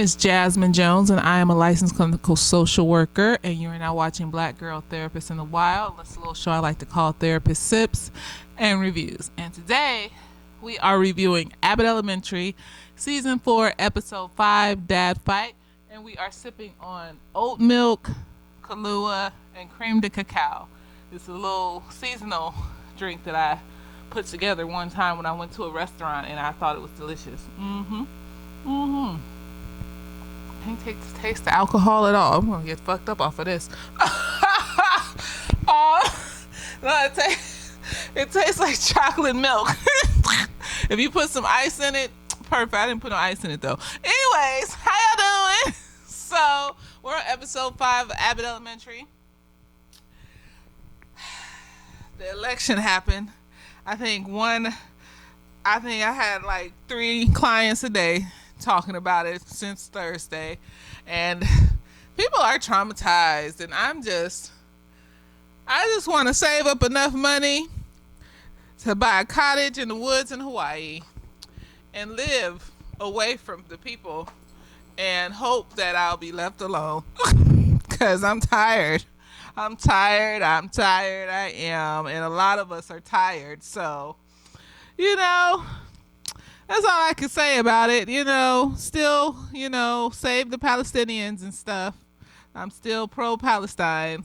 is Jasmine Jones, and I am a licensed clinical social worker. And you are now watching Black Girl Therapists in the Wild. That's a little show I like to call Therapist Sips and Reviews. And today we are reviewing Abbott Elementary, Season 4, Episode 5, Dad Fight. And we are sipping on oat milk, Kahlua, and cream de cacao. It's a little seasonal drink that I put together one time when I went to a restaurant, and I thought it was delicious. Can't taste the alcohol at all. I'm gonna get fucked up off of this. No, it tastes like chocolate milk. If you put some ice in it, perfect. I didn't put no ice in it though. Anyways, how y'all doing? So we're on episode 5 of Abbott Elementary. The election happened. I think I had like 3 clients a day talking about it since Thursday, and people are traumatized, and I just want to save up enough money to buy a cottage in the woods in Hawaii and live away from the people and hope that I'll be left alone because I'm tired. I am, and a lot of us are tired, so that's all I can say about it. Still, save the Palestinians and stuff. I'm still pro-Palestine.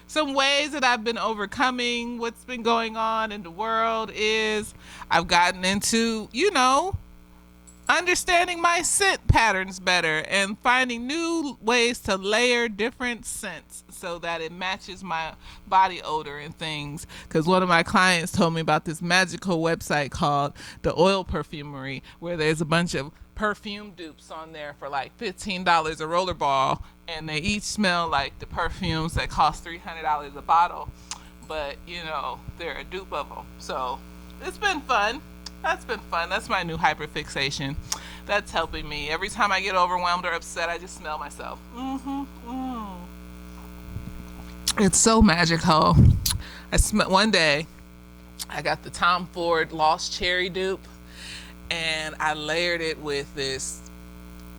Some ways that I've been overcoming what's been going on in the world is I've gotten into, understanding my scent patterns better and finding new ways to layer different scents so that it matches my body odor and things. Because one of my clients told me about this magical website called The Oil Perfumery, where there's a bunch of perfume dupes on there for like $15 a rollerball, and they each smell like the perfumes that cost $300 a bottle, but they're a dupe of them. So it's been fun. That's been fun. That's my new hyperfixation. That's helping me. Every time I get overwhelmed or upset, I just smell myself. It's so magical. One day, I got the Tom Ford Lost Cherry dupe, and I layered it with this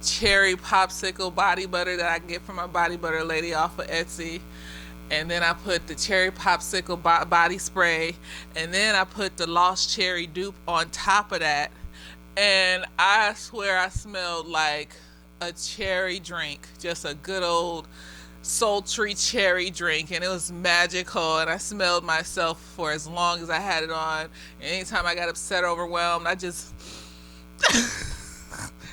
cherry popsicle body butter that I get from my body butter lady off of Etsy. And then I put the cherry popsicle body spray, and then I put the Lost Cherry dupe on top of that, and I swear I smelled like a cherry drink, just a good old sultry cherry drink, and it was magical, and I smelled myself for as long as I had it on. And anytime I got upset or overwhelmed, I just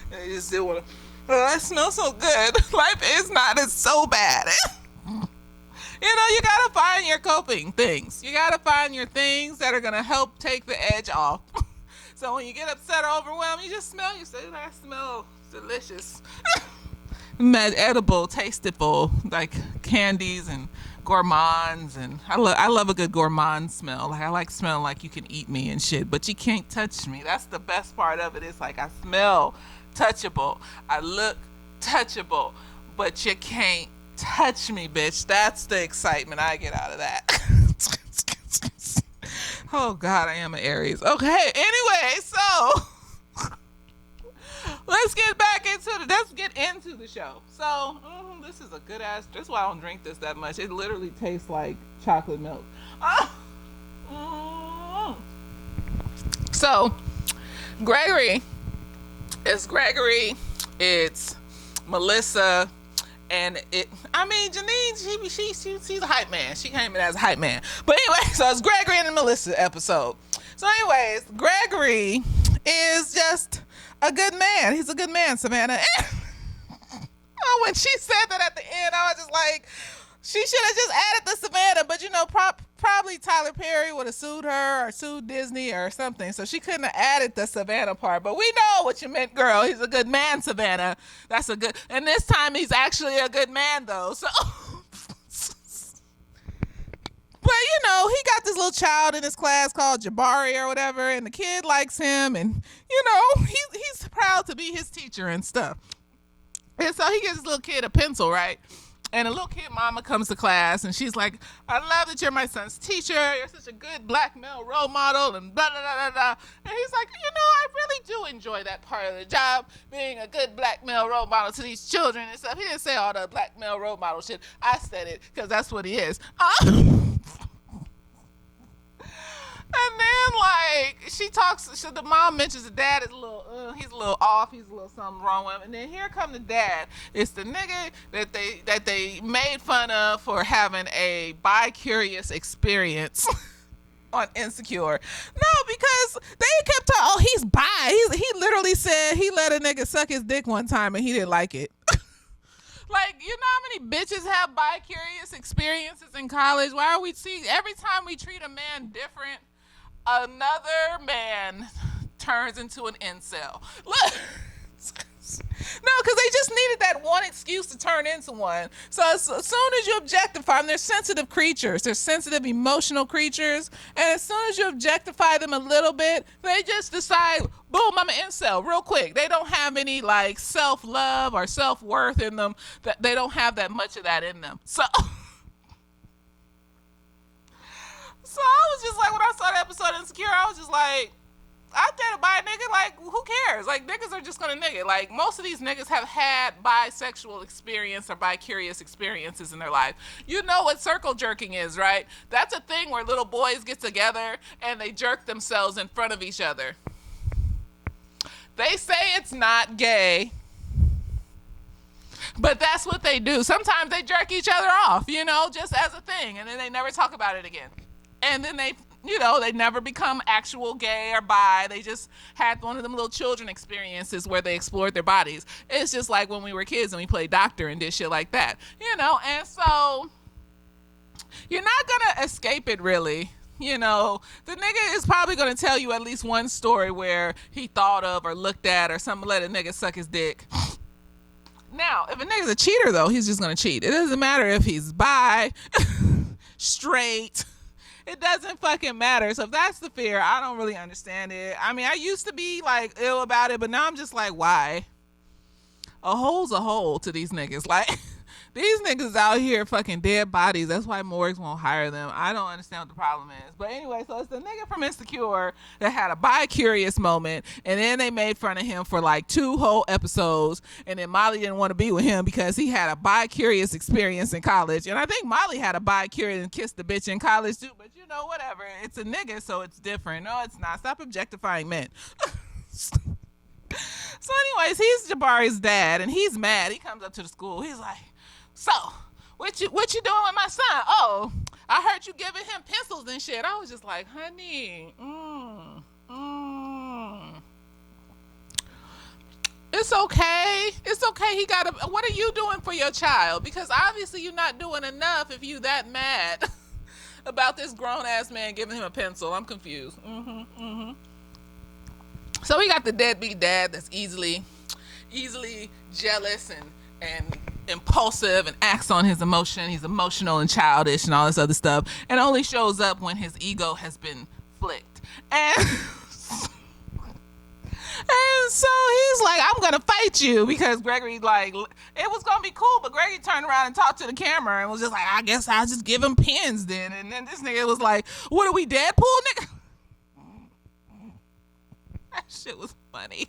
didn't want to. I smell so good. Life is not as so bad. You gotta find your coping things. You gotta find your things that are gonna help take the edge off. So when you get upset or overwhelmed, you just smell yourself. I smell delicious. Edible, tasteful, like candies and gourmands, and I love a good gourmand smell. Like I like smelling like you can eat me and shit, but you can't touch me. That's the best part of it. It's like I smell touchable. I look touchable, but you can't touch me, bitch. That's the excitement I get out of that. Oh God, I am an Aries. Okay, anyway, so let's get into the show. So this is a good ass. That's why I don't drink this that much. It literally tastes like chocolate milk. So Gregory. It's Melissa. And Janine, she's a hype man. She came in as a hype man. But anyway, so it's Gregory and the Melissa episode. So anyways, Gregory is just a good man. He's a good man, Savannah. When she said that at the end, I was just like, she should have just added the Savannah. But probably Tyler Perry would have sued her or sued Disney or something. So she couldn't have added the Savannah part. But we know what you meant, girl. He's a good man, Savannah. That's a good. And this time he's actually a good man, though. So. But he got this little child in his class called Jabari or whatever, and the kid likes him, and he's proud to be his teacher and stuff. And so he gives this little kid a pencil, right? And a little kid mama comes to class and she's like, I love that you're my son's teacher. You're such a good black male role model and blah, blah, blah, blah. And he's like, I really do enjoy that part of the job, being a good black male role model to these children and stuff. He didn't say all the black male role model shit. I said it because that's what he is. And then, the mom mentions the dad is he's a little off, he's a little something wrong with him. And then here come the dad. It's the nigga that they made fun of for having a bi-curious experience on Insecure. No, because they kept talking, he's bi. He literally said he let a nigga suck his dick one time and he didn't like it. Like, how many bitches have bi-curious experiences in college? Why are we every time we treat a man different, another man turns into an incel. Look. No, because they just needed that one excuse to turn into one. So as soon as you objectify them, they're sensitive creatures. They're sensitive, emotional creatures. And as soon as you objectify them a little bit, they just decide, boom, I'm an incel real quick. They don't have any self-love or self-worth in them. They don't have that much of that in them. So I was just like, when I saw the episode of Insecure, I was just like, I dated by a nigga, who cares? Niggas are just gonna nigga. Most of these niggas have had bisexual experience or bi-curious experiences in their life. You know what circle jerking is, right? That's a thing where little boys get together and they jerk themselves in front of each other. They say it's not gay, but that's what they do. Sometimes they jerk each other off, just as a thing, and then they never talk about it again. And then they never become actual gay or bi. They just had one of them little children experiences where they explored their bodies. It's just like when we were kids and we played doctor and did shit like that, and so you're not gonna escape it really. The nigga is probably gonna tell you at least one story where he thought of or looked at or something, let a nigga suck his dick. Now, if a nigga's a cheater though, he's just gonna cheat. It doesn't matter if he's bi, straight, it doesn't fucking matter. So if that's the fear, I don't really understand it. I mean, I used to be ill about it, but now I'm just like, why? A hole's a hole to these niggas. These niggas out here fucking dead bodies. That's why morgues won't hire them. I don't understand what the problem is. But anyway, so it's the nigga from Insecure that had a bi-curious moment, and then they made fun of him for 2 whole episodes, and then Molly didn't want to be with him because he had a bi-curious experience in college. And I think Molly had a bi-curious and kissed the bitch in college too, but whatever. It's a nigga, so it's different. No, it's not. Stop objectifying men. So anyways, he's Jabari's dad, and he's mad. He comes up to the school. He's like, so, what you doing with my son? Oh, I heard you giving him pencils and shit. I was just like, honey, It's okay. It's okay. What are you doing for your child? Because obviously you're not doing enough if you that mad about this grown-ass man giving him a pencil. I'm confused. So we got the deadbeat dad that's easily jealous and impulsive and acts on his emotion. He's emotional and childish and all this other stuff, and only shows up when his ego has been flicked. And so he's like, I'm gonna fight you, because Gregory, it was gonna be cool, but Gregory turned around and talked to the camera and was just like, I guess I'll just give him pins then. And then this nigga was like, what are we, Deadpool, nigga? That shit was funny.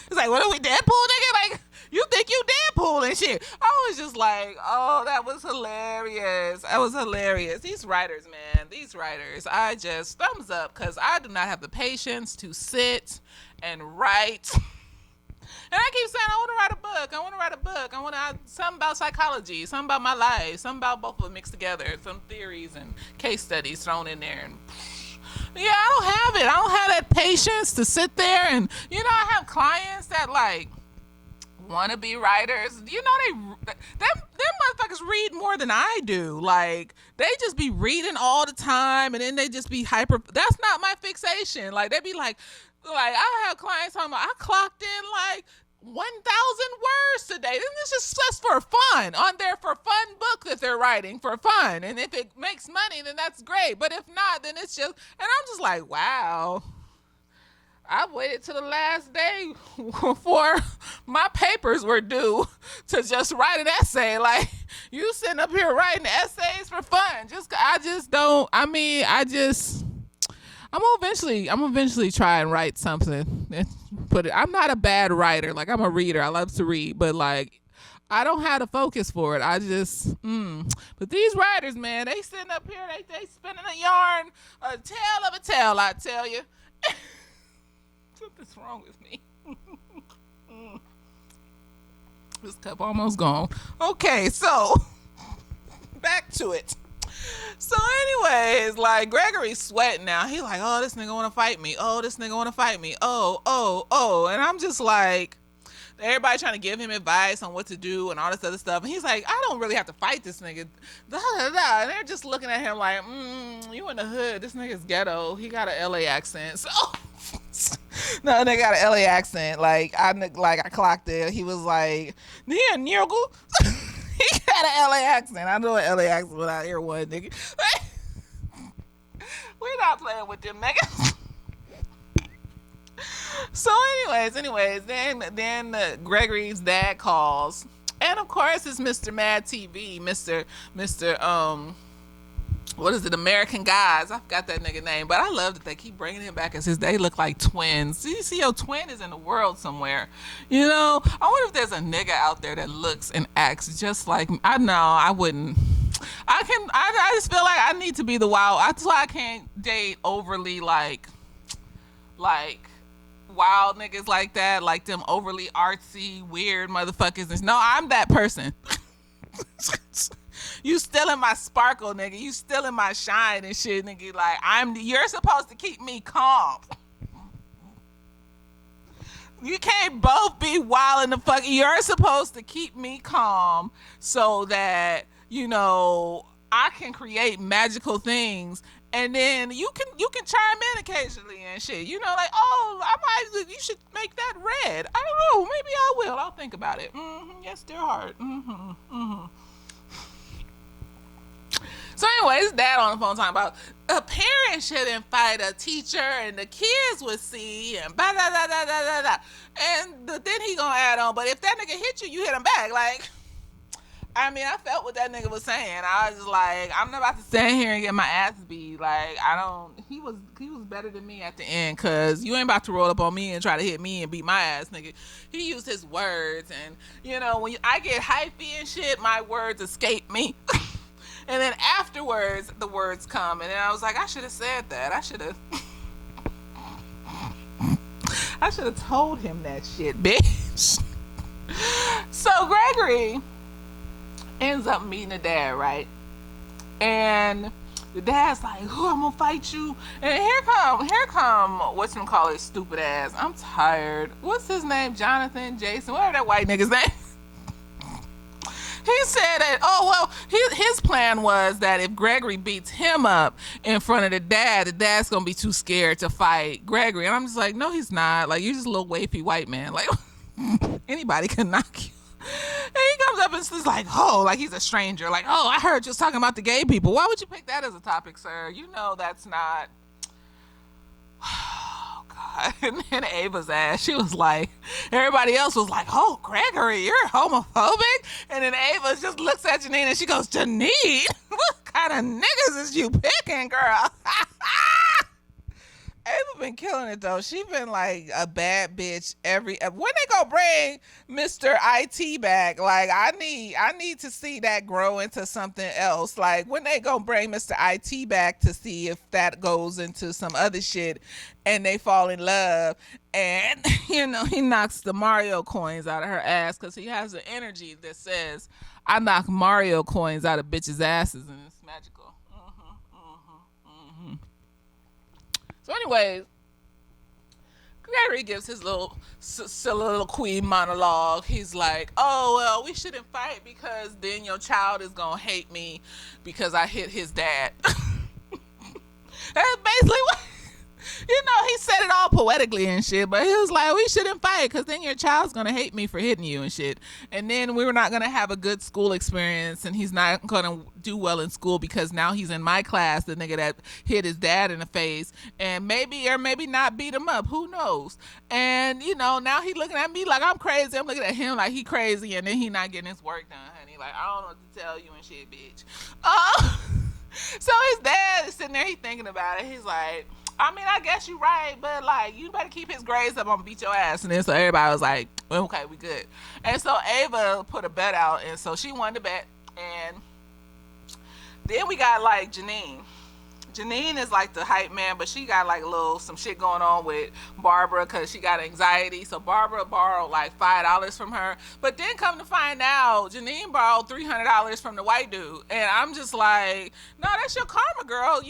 It's like, what are we, Deadpool, nigga? You think you Deadpool and shit. I was just like, oh, that was hilarious. That was hilarious. These writers, man, I just thumbs up, because I do not have the patience to sit and write. And I keep saying, I want to write a book. I want something about psychology, something about my life, something about both of them mixed together, some theories and case studies thrown in there. And yeah, I don't have it. I don't have that patience to sit there. And, I have clients that want to be writers. Them motherfuckers read more than I do. They just be reading all the time, and then they just be hyper. That's not my fixation. They be I have clients talking about, I clocked in 1,000 words today. And this is just for fun, on there for fun book that they're writing for fun. And if it makes money, then that's great. But if not, then it's just, and I'm just like, wow. I waited till the last day before my papers were due to just write an essay. You sitting up here writing essays for fun. I just don't. I mean, I'm eventually try and write something and put it. I'm not a bad writer. Like, I'm a reader. I love to read, but like, I don't have the focus for it. I just, But these writers, man, they sitting up here, they spinning a yarn, a tale of a tale, I tell you. Something's wrong with me. This cup almost gone. Okay, so back to it. So anyways, like, Gregory's sweating now. He like, oh, this nigga want to fight me. Oh, this nigga want to fight me. Oh. And I'm just like, everybody trying to give him advice on what to do and all this other stuff. And he's like, I don't really have to fight this nigga. And they're just looking at him like, you in the hood. This nigga's ghetto. He got an LA accent. So no, they got an LA accent. Like I clocked it. He was like, yeah, nigga. He got an LA accent. I know an LA accent without hear one, nigga. We're not playing with them, nigga. So anyways, then Gregory's dad calls, and of course it's Mr. Mad TV, Mr. What is it, American Guys? I forgot that nigga name, but I love that they keep bringing him back as his. They look like twins. You see, your twin is in the world somewhere. You know, I wonder if there's a nigga out there that looks and acts just like me. I know I wouldn't. I just feel like I need to be the wild. That's why I can't date overly like wild niggas like that, like them overly artsy, weird motherfuckers. No, I'm that person. You still in my sparkle, nigga. You still in my shine and shit, nigga. Like, you're supposed to keep me calm. You can't both be wild in the fuck. You're supposed to keep me calm so that, you know, I can create magical things. And then you can chime in occasionally and shit. You know, like, oh, you should make that red. I don't know. Maybe I will. I'll think about it. Yes, dear heart. So anyways, dad on the phone talking about a parent shouldn't fight a teacher and the kids would see and blah, blah, blah, blah, blah, blah. And then he gonna add on, but if that nigga hit you, you hit him back. Like, I mean, I felt what that nigga was saying. I was just like, I'm not about to stand here and get my ass beat. Like, he was better than me at the end, because you ain't about to roll up on me and try to hit me and beat my ass, nigga. He used his words, and, you know, when I get hypey and shit, my words escape me. And then afterwards, the words come, and then I was like, I should have said that. I should have told him that shit, bitch. So Gregory ends up meeting the dad, right? And the dad's like, "Oh, I'm gonna fight you." And here come whatchamacallit, stupid ass. I'm tired. What's his name? Jonathan, Jason, whatever that white nigga's name. He said that, his plan was that if Gregory beats him up in front of the dad's gonna be too scared to fight Gregory. And I'm just like, no, he's not. Like, you're just a little wafy white man. Like, anybody can knock you. And he comes up and says like, oh, like he's a stranger. Like, oh, I heard you was talking about the gay people. Why would you pick that as a topic, sir? You know that's not... Oh, God. And then Ava's ass, she was like, everybody else was like, oh, Gregory, you're homophobic? And then Ava just looks at Janine and she goes, Janine, what kind of niggas is you picking, girl? Ava been killing it though. She been like a bad bitch when they gonna bring Mr. IT back? Like, I need to see that grow into something else. Like, when they gonna bring Mr. IT back to see if that goes into some other shit and they fall in love, and you know, he knocks the Mario coins out of her ass because he has an energy that says, I knock Mario coins out of bitches' asses, and it's magical. So anyways, Gregory gives his little soliloquy monologue. He's like, oh, well, we shouldn't fight because then your child is going to hate me because I hit his dad. That's basically what... He said it all poetically and shit, but he was like, we shouldn't fight because then your child's going to hate me for hitting you and shit. And then we were not going to have a good school experience, and he's not going to do well in school because now he's in my class, the nigga that hit his dad in the face, and maybe or maybe not beat him up. Who knows? And, now he looking at me like I'm crazy. I'm looking at him like he crazy, and then he not getting his work done, honey. Like, I don't know what to tell you and shit, bitch. So his dad is sitting there, he thinking about it. He's like, I mean, I guess you're right, but like, you better keep his grades up. I'm gonna beat your ass. And then so everybody was like, well, okay, we good. And so Ava put a bet out, and so she won the bet. And then we got like Janine. Janine is like the hype man, but she got like some shit going on with Barbara because she got anxiety. So Barbara borrowed like $5 from her, but then come to find out, Janine borrowed $300 from the white dude, and I'm just like, no, that's your karma, girl.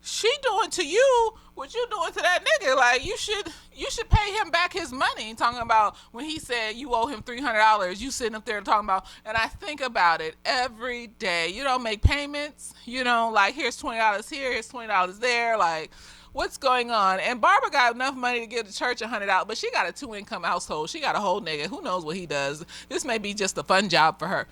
She doing to you what you doing to that nigga. Like, you should pay him back his money. Talking about when he said you owe him $300, you sitting up there talking about, and I think about it every day. You don't make payments. Like, here's $20 here, here's $20 there. Like, what's going on? And Barbara got enough money to give the church $100, but she got a 2-income household. She got a whole nigga. Who knows what he does? This may be just a fun job for her.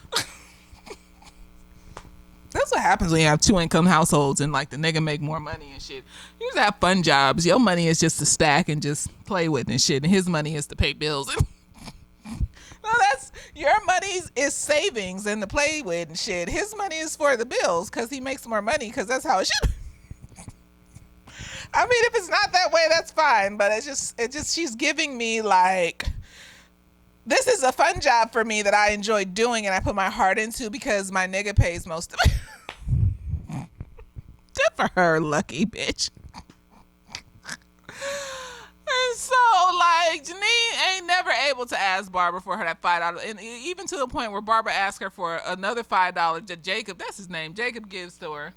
That's what happens when you have 2-income households and like the nigga make more money and shit. You just have fun jobs. Your money is just to stack and just play with and shit, and his money is to pay bills. No, that's your money is savings and to play with and shit. His money is for the bills because he makes more money because that's how it should. I mean, if it's not that way, that's fine. But it's just she's giving me like, this is a fun job for me that I enjoy doing and I put my heart into because my nigga pays most of it. Good for her, lucky bitch. And so, like, Janine ain't never able to ask Barbara for her that $5. And even to the point where Barbara asked her for another $5 that Jacob, that's his name, Jacob gives to her.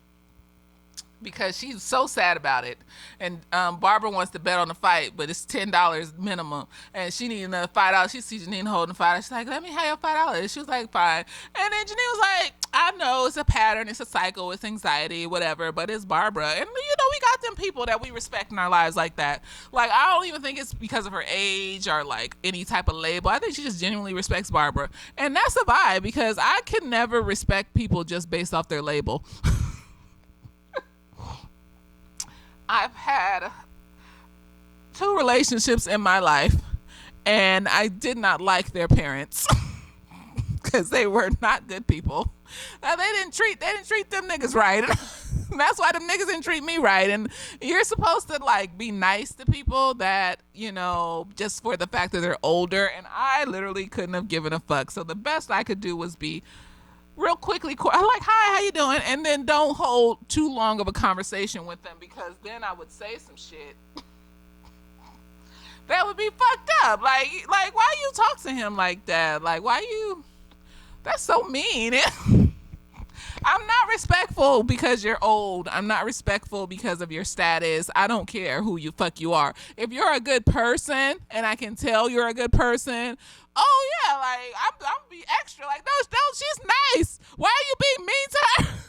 Because she's so sad about it, and Barbara wants to bet on the fight, but it's $10 minimum, and she needs another $5. She sees Janine holding $5. She's like, "Let me have your $5." She was like, "Fine." And then Janine was like, "I know it's a pattern, it's a cycle, it's anxiety, whatever, but it's Barbara." And we got them people that we respect in our lives like that. Like, I don't even think it's because of her age or like any type of label. I think she just genuinely respects Barbara, and that's a vibe because I can never respect people just based off their label. I've had 2 relationships in my life, and I did not like their parents because they were not good people. They didn't treat them niggas right. That's why them niggas didn't treat me right. And you're supposed to like be nice to people that, just for the fact that they're older. And I literally couldn't have given a fuck. So the best I could do was be real quickly, I'm like, "Hi, how you doing?" And then don't hold too long of a conversation with them because then I would say some shit that would be fucked up. Like why you talk to him like that? Like, that's so mean. I'm not respectful because you're old. I'm not respectful because of your status. I don't care who you are. If you're a good person and I can tell you're a good person, oh yeah, like I'm be extra. Like, no, she's nice. Why are you being mean to her?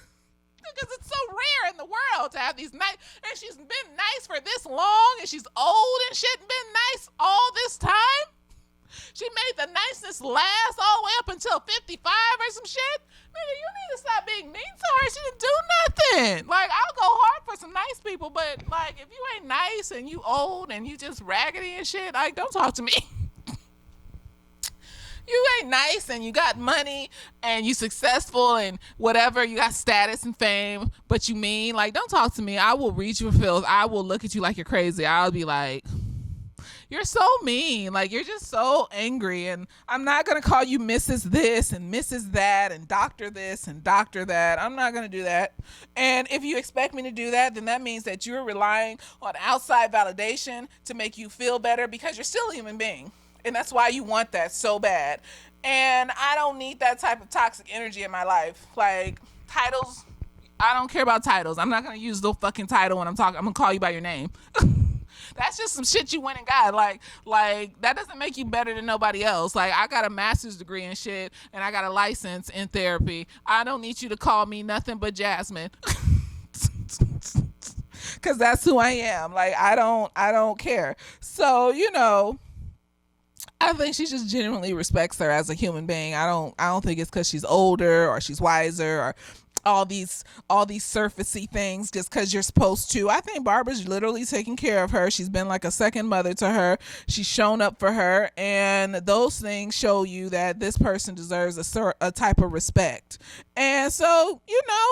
Because it's so rare in the world to have these nice, and she's been nice for this long, and she's old and shit, and been nice all this time. She made the niceness last all the way up until 55 or some shit. Nigga, you need to stop being mean to her. She didn't do nothing. Like, I'll go hard for some nice people, but like, if you ain't nice and you old and you just raggedy and shit, like, don't talk to me. You ain't nice and you got money and you successful and whatever, you got status and fame, but you mean, like, don't talk to me. I will read your feels. I will look at you like you're crazy. I'll be like, you're so mean. Like, you're just so angry. And I'm not going to call you Mrs. this and Mrs. that and Dr. this and Dr. that. I'm not going to do that. And if you expect me to do that, then that means that you're relying on outside validation to make you feel better because you're still a human being. And that's why you want that so bad. And I don't need that type of toxic energy in my life. Like, titles, I don't care about titles. I'm not going to use the fucking title when I'm talking. I'm going to call you by your name. That's just some shit you went and got. Like that doesn't make you better than nobody else. Like, I got a master's degree in shit and I got a license in therapy. I don't need you to call me nothing but Jasmine. because that's who I am. Like, I don't care. So, I think she just genuinely respects her as a human being. I don't think it's because she's older or she's wiser or all these surfacey things just because you're supposed to. I think Barbara's literally taking care of her. She's been like a second mother to her. She's shown up for her, and those things show you that this person deserves a type of respect. And so,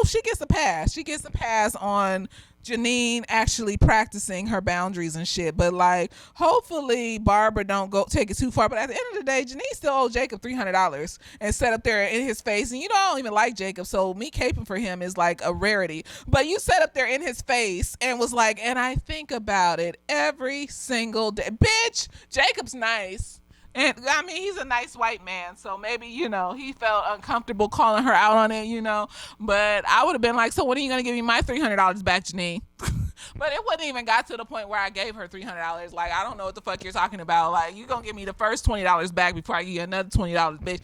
she gets a pass. She gets a pass on Janine actually practicing her boundaries and shit. But like, hopefully Barbara don't go take it too far. But at the end of the day, Janine still owed Jacob $300 and set up there in his face. And I don't even like Jacob, so me caping for him is like a rarity. But you set up there in his face and was like, and I think about it every single day. Bitch, Jacob's nice. And I mean, he's a nice white man, so maybe, he felt uncomfortable calling her out on it, But I would have been like, so when are you going to give me my $300 back, Janine? But it wouldn't even got to the point where I gave her $300. Like, I don't know what the fuck you're talking about. Like, you going to give me the first $20 back before I give you another $20, bitch.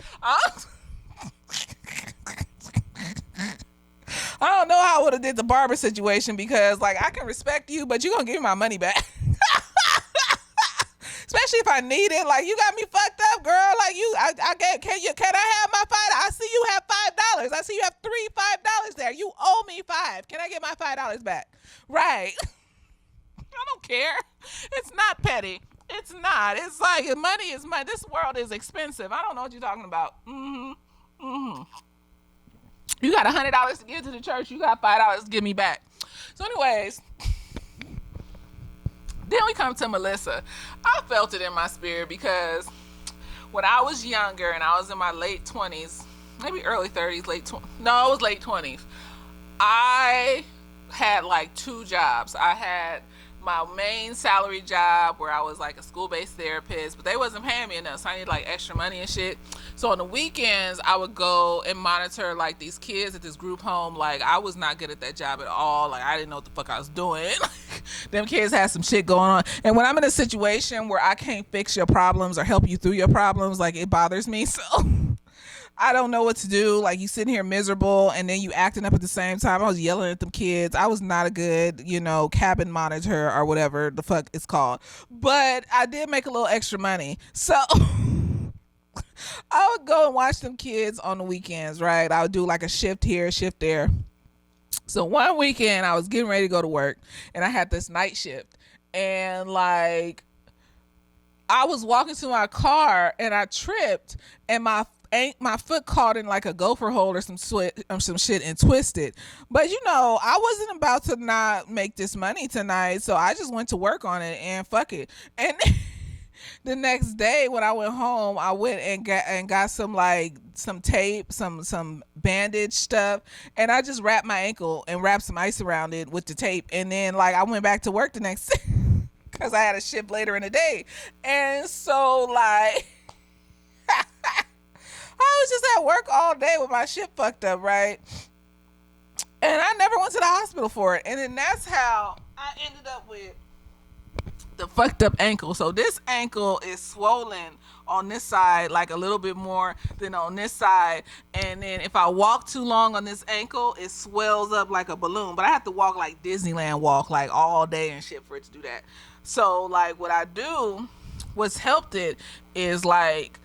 I don't know how I would have did the barber situation because, like, I can respect you, but you going to give me my money back. Especially if I need it. Like, you got me fucked up, girl. Like, can I have my $5? I see you have $5. I see you have $5 there. You owe me $5. Can I get my $5 back? Right. I don't care. It's not petty. It's not. It's like, money is money. This world is expensive. I don't know what you're talking about. You got $100 to give to the church. You got $5 to give me back. So anyways, then we come to Melissa. I felt it in my spirit because when I was younger and I was in my late 20s, maybe early 30s, I was late 20s. I had like 2 jobs. I had my main salary job where I was like a school-based therapist, but they wasn't paying me enough, so I needed like extra money and shit. So on the weekends, I would go and monitor like these kids at this group home. Like, I was not good at that job at all. Like, I didn't know what the fuck I was doing. Them kids had some shit going on. And when I'm in a situation where I can't fix your problems or help you through your problems, like, it bothers me. So I don't know what to do. Like, you sitting here miserable and then you acting up at the same time. I was yelling at them kids. I was not a good, cabin monitor or whatever the fuck it's called. But I did make a little extra money. So I would go and watch them kids on the weekends, right? I would do like a shift here, shift there. So one weekend I was getting ready to go to work and I had this night shift. And like, I was walking to my car and I tripped and my foot caught in like a gopher hole or some shit and twisted. But I wasn't about to not make this money tonight, so I just went to work on it and fuck it. And the next day when I went home, I went and got some tape, some bandage stuff, and I just wrapped my ankle and wrapped some ice around it with the tape. And then like I went back to work the next day because I had a shift later in the day. And so like I was just at work all day with my shit fucked up, right? And I never went to the hospital for it. And then that's how I ended up with the fucked up ankle. So this ankle is swollen on this side like a little bit more than on this side. And then if I walk too long on this ankle, it swells up like a balloon. But I have to walk like Disneyland walk like all day and shit for it to do that. So like what I do, what's helped it is like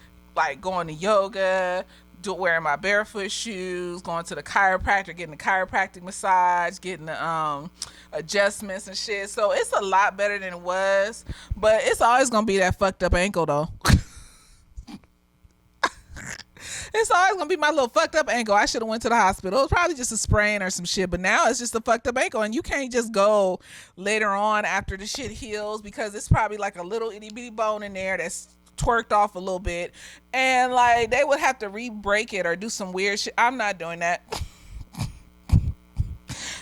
going to yoga, wearing my barefoot shoes, going to the chiropractor, getting the chiropractic massage, getting the adjustments and shit. So it's a lot better than it was, but it's always gonna be that fucked up ankle though. It's always gonna be my little fucked up ankle. I should have went to the hospital. It was probably just a sprain or some shit, but now it's just a fucked up ankle, and you can't just go later on after the shit heals because it's probably like a little itty bitty bone in there that's twerked off a little bit, and like they would have to re-break it or do some weird shit. I'm not doing that.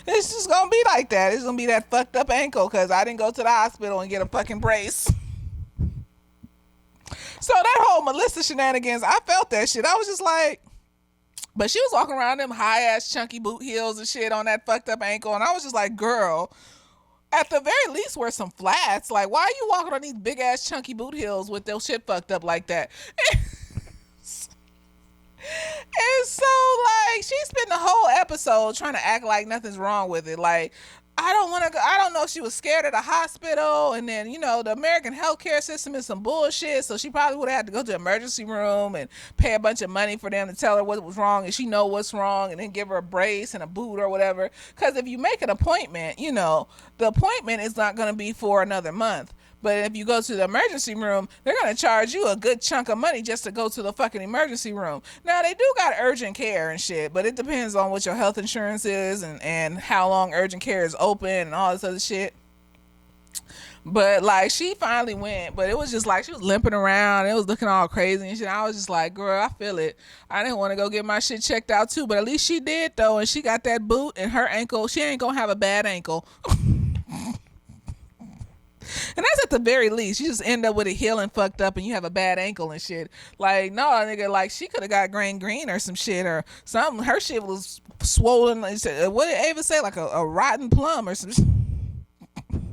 It's just gonna be like that. It's gonna be that fucked up ankle because I didn't go to the hospital and get a fucking brace. So that whole Melissa shenanigans, I felt that shit. I was just like, but she was walking around them high ass chunky boot heels and shit on that fucked up ankle, and I was just like, girl, at the very least wear some flats. Like, why are you walking on these big ass chunky boot heels with their shit fucked up like that? And so like she spent the whole episode trying to act like nothing's wrong with it. Like I don't want to go. I don't know if she was scared of the hospital. And then, the American healthcare system is some bullshit. So she probably would have had to go to the emergency room and pay a bunch of money for them to tell her what was wrong. And she know what's wrong and then give her a brace and a boot or whatever. Because if you make an appointment, the appointment is not going to be for another month. But if you go to the emergency room, they're going to charge you a good chunk of money just to go to the fucking emergency room. Now, they do got urgent care and shit, but it depends on what your health insurance is and how long urgent care is open and all this other shit. But, like, she finally went, but it was just like she was limping around. It was looking all crazy and shit. I was just like, girl, I feel it. I didn't want to go get my shit checked out, too. But at least she did, though, and she got that boot and her ankle. She ain't going to have a bad ankle. And that's at the very least. You just end up with it healing fucked up and you have a bad ankle and shit. Like, no, nigga, like, she could have got gangrene or some shit or something. Her shit was swollen. What did Ava say? Like a rotten plum or some shit. And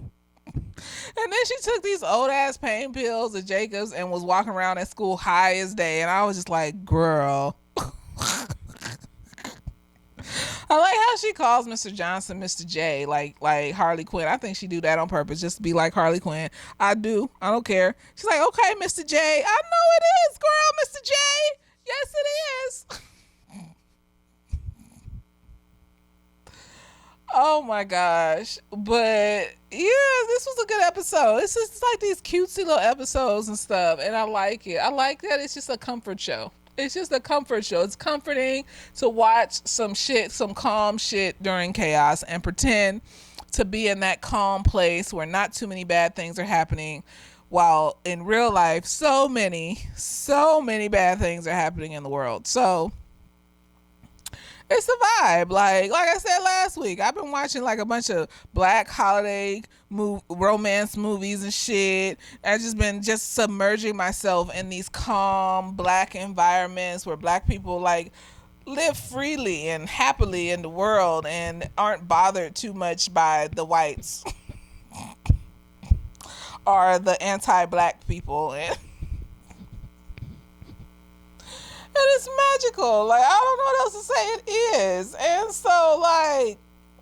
then she took these old ass pain pills at Jacobs and was walking around at school high as day. And I was just like, girl. I like how she calls Mr. Johnson Mr. J, like Harley Quinn. I think she do that on purpose, just to be like Harley Quinn. I do. I don't care. She's like, okay, Mr. J. I know it is, girl, Mr. J. Yes, it is. Oh my gosh. But yeah, this was a good episode. It's just like these cutesy little episodes and stuff, and I like it. I like that it's just a comfort show. It's just a comfort show. It's comforting to watch some calm shit during chaos and pretend to be in that calm place where not too many bad things are happening, while in real life, so many bad things are happening in the world. So it's a vibe. Like I said last week, I've been watching like a bunch of black holiday romance movies and shit. I've just been submerging myself in these calm black environments where black people like live freely and happily in the world and aren't bothered too much by the whites or the anti-black people. And it's magical. Like, I don't know what else to say. It is. And so, like,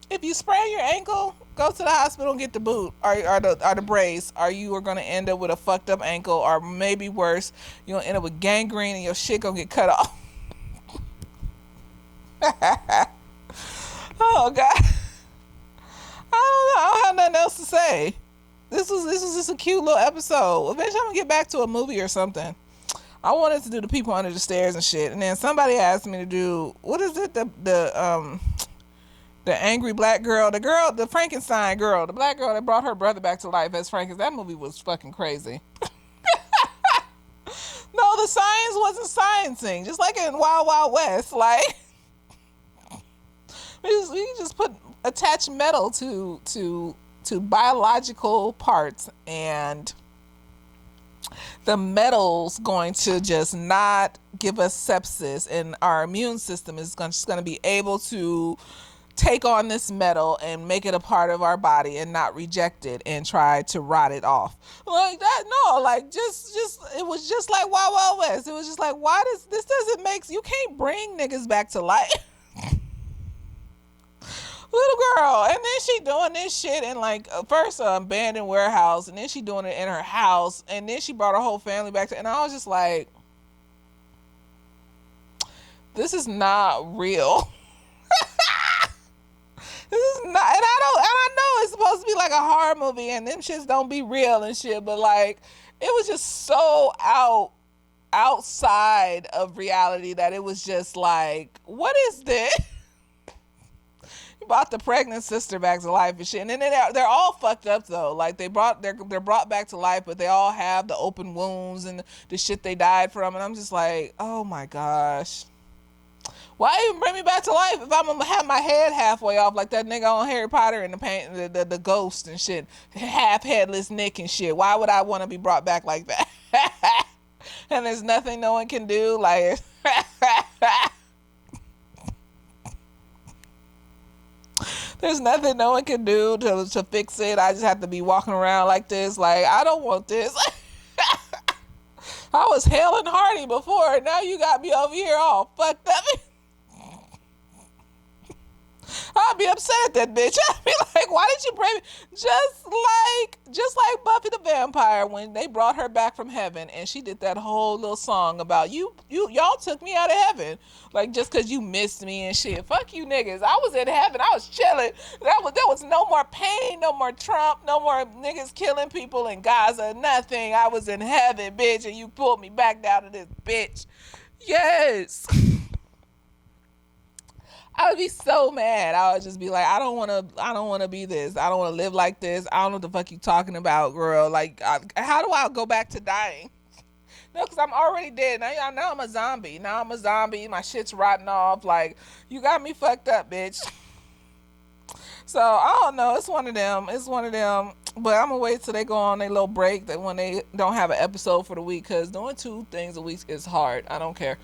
if you sprain your ankle, go to the hospital and get the boot or the brace, or you are going to end up with a fucked up ankle, or maybe worse, you're going to end up with gangrene and your shit going to get cut off. Oh, God. I don't have nothing else to say. This was just a cute little episode. Eventually, I'm going to get back to a movie or something. I wanted to do the people under the stairs and shit, and then somebody asked me to do, what is it, the angry black girl, the Frankenstein girl, the black girl that brought her brother back to life as Frankenstein. That movie was fucking crazy. No, the science wasn't sciencing, just like in Wild Wild West. Like, we just attach metal to biological parts, and the metal's going to just not give us sepsis, and our immune system is just going to be able to take on this metal and make it a part of our body and not reject it and try to rot it off. Like that, no, like just it was just like Wild Wild West. It was just like, why this doesn't make, you can't bring niggas back to life. Little girl, and then she doing this shit in like first abandoned warehouse, and then she doing it in her house, and then she brought her whole family back to, and I was just like, this is not real. This is not, and I know it's supposed to be like a horror movie, and them shits don't be real and shit, but like, it was just so outside of reality that it was just like, what is this? Brought the pregnant sister back to life and shit, and then they're all fucked up though. Like they're brought back to life, but they all have the open wounds and the shit they died from, and I'm just like, oh my gosh, why even bring me back to life if I'm gonna have my head halfway off like that nigga on Harry Potter and the ghost and shit, half headless Nick and shit? Why would I want to be brought back like that? And there's nothing no one can do, like. There's nothing no one can do to fix it. I just have to be walking around like this. Like, I don't want this. I was hale and hearty before. Now you got me over here all fucked up. I I'd be upset at that bitch. I'd be like, why did you bring me? Just like Buffy the Vampire when they brought her back from heaven and she did that whole little song about y'all took me out of heaven. Like just cause you missed me and shit. Fuck you niggas. I was in heaven. I was chilling. There was no more pain, no more Trump, no more niggas killing people in Gaza, nothing. I was in heaven, bitch, and you pulled me back down to this bitch. Yes. I would be so mad. I would just be like, I don't want to be this. I don't want to live like this. I don't know what the fuck you talking about, girl. Like, how do I go back to dying? No, because I'm already dead. Now I'm a zombie. Now I'm a zombie. My shit's rotting off. Like, you got me fucked up, bitch. So, I don't know. It's one of them. But I'm going to wait till they go on their little break that when they don't have an episode for the week. Because doing 2 things a week is hard. I don't care.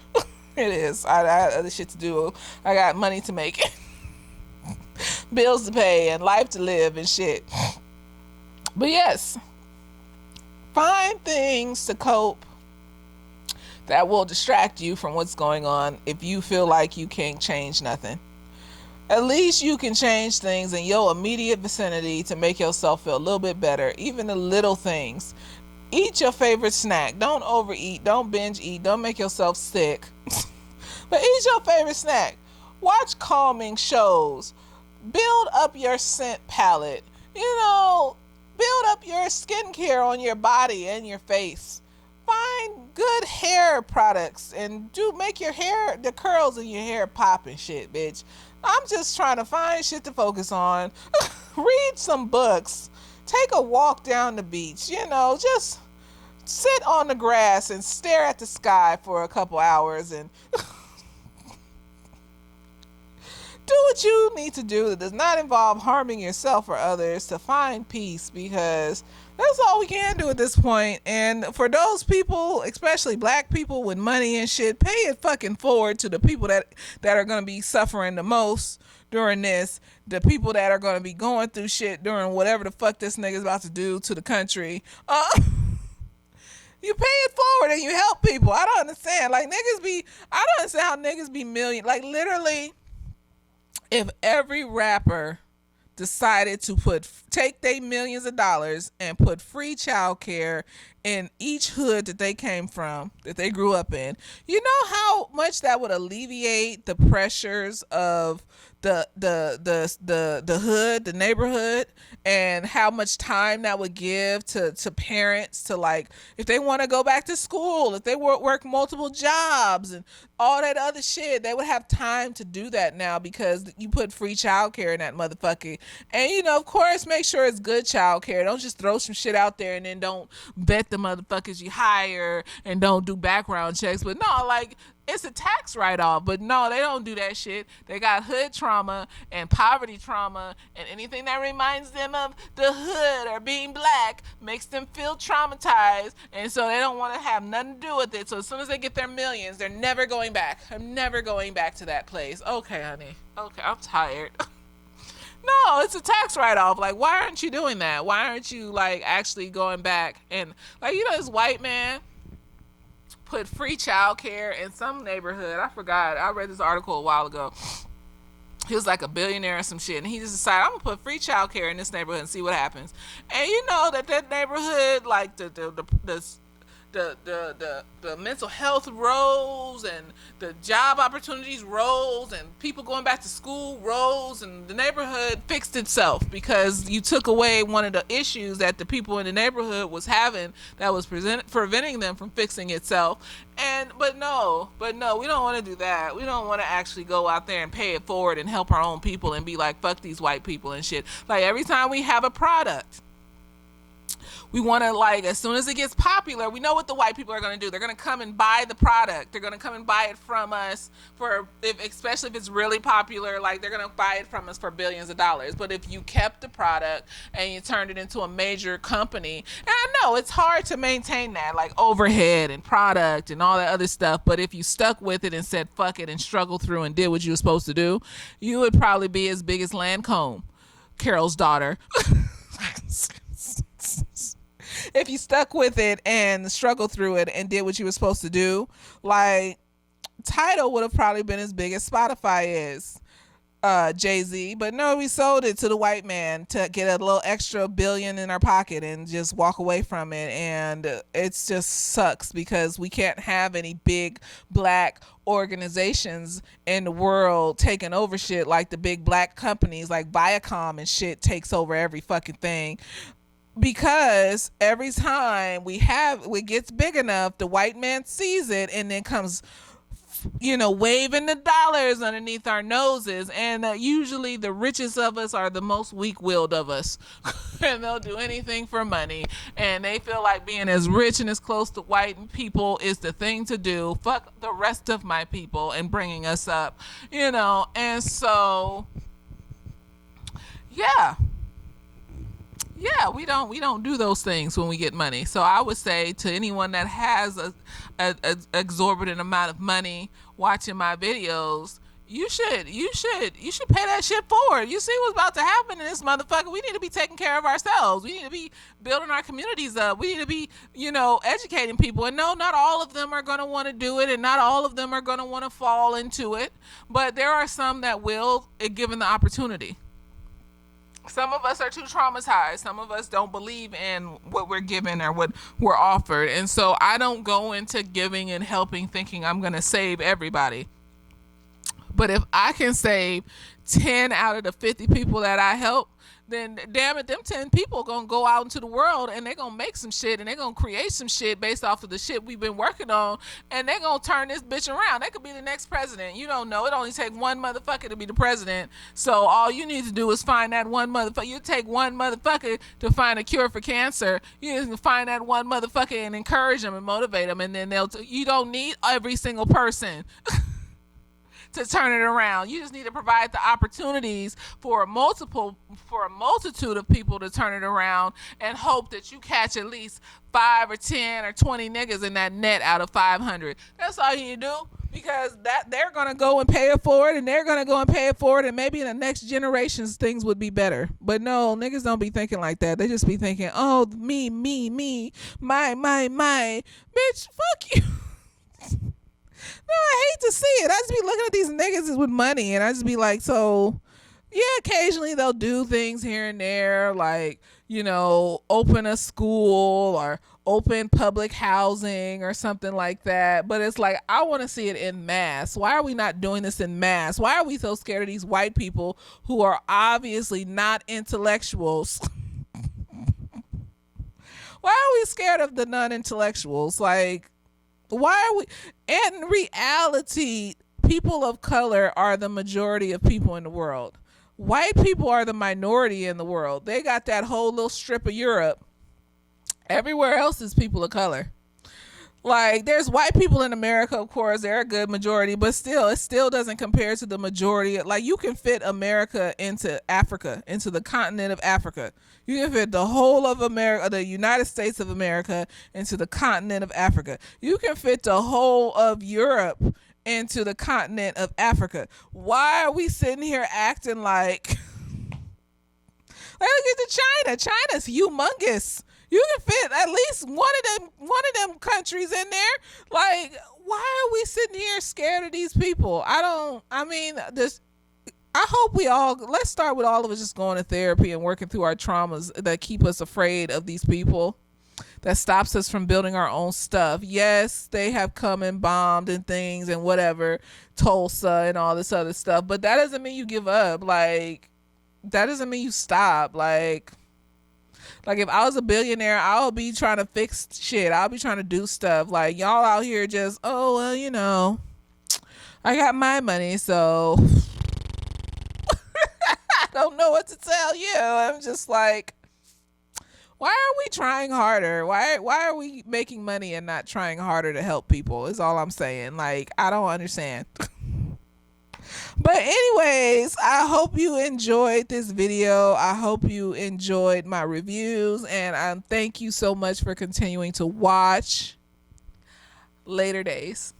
It is. I got other shit to do. I got money to make. Bills to pay and life to live and shit. But yes. Find things to cope that will distract you from what's going on if you feel like you can't change nothing. At least you can change things in your immediate vicinity to make yourself feel a little bit better. Even the little things. Eat your favorite snack. Don't overeat. Don't binge eat. Don't make yourself sick. But eat your favorite snack. Watch calming shows. Build up your scent palette. Build up your skincare on your body and your face. Find good hair products and make your hair, the curls in your hair pop and shit, bitch. I'm just trying to find shit to focus on. Read some books. Take a walk down the beach. Just sit on the grass and stare at the sky for a couple hours and do what you need to do that does not involve harming yourself or others to find peace, because that's all we can do at this point. And for those people, especially black people with money and shit, pay it fucking forward to the people that are going to be suffering the most during this, the people that are going to be going through shit during whatever the fuck this nigga's about to do to the country. You pay it forward and you help people. I don't understand. I don't understand how niggas be million. Like, literally, if every rapper decided to take their millions of dollars and put free childcare in each hood that they came from, that they grew up in, you know how much that would alleviate the pressures of the hood, the neighborhood, and how much time that would give to parents to, like, if they want to go back to school, if they work multiple jobs and all that other shit, they would have time to do that now because you put free childcare in that motherfucker. And of course, make sure it's good childcare. Don't just throw some shit out there and then don't vet the motherfuckers you hire and don't do background checks. But no, like, it's a tax write-off. But no, they don't do that shit. They got hood trauma and poverty trauma, and anything that reminds them of the hood or being black makes them feel traumatized, and so they don't want to have nothing to do with it. So as soon as they get their millions, they're never going back. I'm never going back to that place. Okay, honey. Okay, I'm tired. No, it's a tax write-off. Like, why aren't you doing that? Why aren't you, like, actually going back and, like, this white man put free childcare in some neighborhood. I forgot. I read this article a while ago. He was like a billionaire or some shit, and he just decided, I'm gonna put free childcare in this neighborhood and see what happens. And that neighborhood, like the mental health rose, and the job opportunities rose, and people going back to school rose, and the neighborhood fixed itself because you took away one of the issues that the people in the neighborhood was having that was preventing them from fixing itself. But no, we don't want to do that. We don't want to actually go out there and pay it forward and help our own people and be like, fuck these white people and shit. Like, every time we have a product, we want to, like, as soon as it gets popular, we know what the white people are going to do. They're going to come and buy the product. They're going to come and buy it from us especially if it's really popular. Like, they're going to buy it from us for billions of dollars. But if you kept the product and you turned it into a major company, and I know it's hard to maintain that, like overhead and product and all that other stuff. But if you stuck with it and said fuck it and struggled through and did what you were supposed to do, you would probably be as big as Lancome, Carol's daughter. If you stuck with it and struggled through it and did what you were supposed to do, like, Tidal would have probably been as big as Spotify is. Jay-Z, but no, we sold it to the white man to get a little extra billion in our pocket and just walk away from it. And it's just sucks because we can't have any big black organizations in the world taking over shit like the big black companies like Viacom and shit takes over every fucking thing. Because every time it gets big enough, the white man sees it and then comes, waving the dollars underneath our noses. And usually the richest of us are the most weak-willed of us. And they'll do anything for money. And they feel like being as rich and as close to white people is the thing to do. Fuck the rest of my people and bringing us up, And so, yeah, we don't do those things when we get money. So I would say to anyone that has a exorbitant amount of money watching my videos, you should pay that shit forward. You see what's about to happen in this motherfucker. We need to be taking care of ourselves. We need to be building our communities up. We need to be, educating people. And no, not all of them are going to want to do it, and not all of them are going to want to fall into it. But there are some that will, if given the opportunity. Some of us are too traumatized. Some of us don't believe in what we're given or what we're offered. And so I don't go into giving and helping thinking I'm going to save everybody. But if I can save 10 out of the 50 people that I help, then damn it, them 10 people going to go out into the world and they're going to make some shit and they're going to create some shit based off of the shit we've been working on, and they're going to turn this bitch around. They could be the next president. You don't know. It only take one motherfucker to be the president. So all you need to do is find that one motherfucker. You take one motherfucker to find a cure for cancer. You just find that one motherfucker and encourage them and motivate them, and then you don't need every single person to turn it around. You just need to provide the opportunities for a multitude of people to turn it around, and hope that you catch at least 5 or 10 or 20 niggas in that net out of 500. That's all you need to do, because that they're going to go and pay it forward, and they're going to go and pay it forward, and maybe in the next generations things would be better. But no, niggas don't be thinking like that. They just be thinking, oh, me, my. Bitch, fuck you. No, I hate to see it. I just be looking at these niggas with money, and I just be like, so, yeah, occasionally they'll do things here and there, like, open a school or open public housing or something like that. But it's like, I want to see it in mass. Why are we not doing this in mass? Why are we so scared of these white people who are obviously not intellectuals? Why are we scared of the non-intellectuals? Like, why are we? In reality, people of color are the majority of people in the world. White people are the minority in the world. They got that whole little strip of Europe. Everywhere else is people of color. Like, there's white people in America, of course, they're a good majority, but still, it still doesn't compare to the majority. Like, you can fit America into Africa, into the continent of Africa. You can fit the whole of America, the United States of America, into the continent of Africa. You can fit the whole of Europe into the continent of Africa. Why are we sitting here acting like, look at China. China's humongous. You can fit at least one of them countries in there. Like, why are we sitting here scared of these people? I hope let's start with all of us just going to therapy and working through our traumas that keep us afraid of these people, that stops us from building our own stuff. Yes, they have come and bombed and things and whatever, Tulsa and all this other stuff, but that doesn't mean you give up. Like, that doesn't mean you stop. Like if I was a billionaire, I'll be trying to fix shit. I'll be trying to do stuff. Like, y'all out here just, oh, well, I got my money, so I don't know what to tell you. I'm just like, why are we trying harder? Why are we making money and not trying harder to help people is all I'm saying. Like, I don't understand. But anyways, I hope you enjoyed this video. I hope you enjoyed my reviews, and thank you so much for continuing to watch. Later days.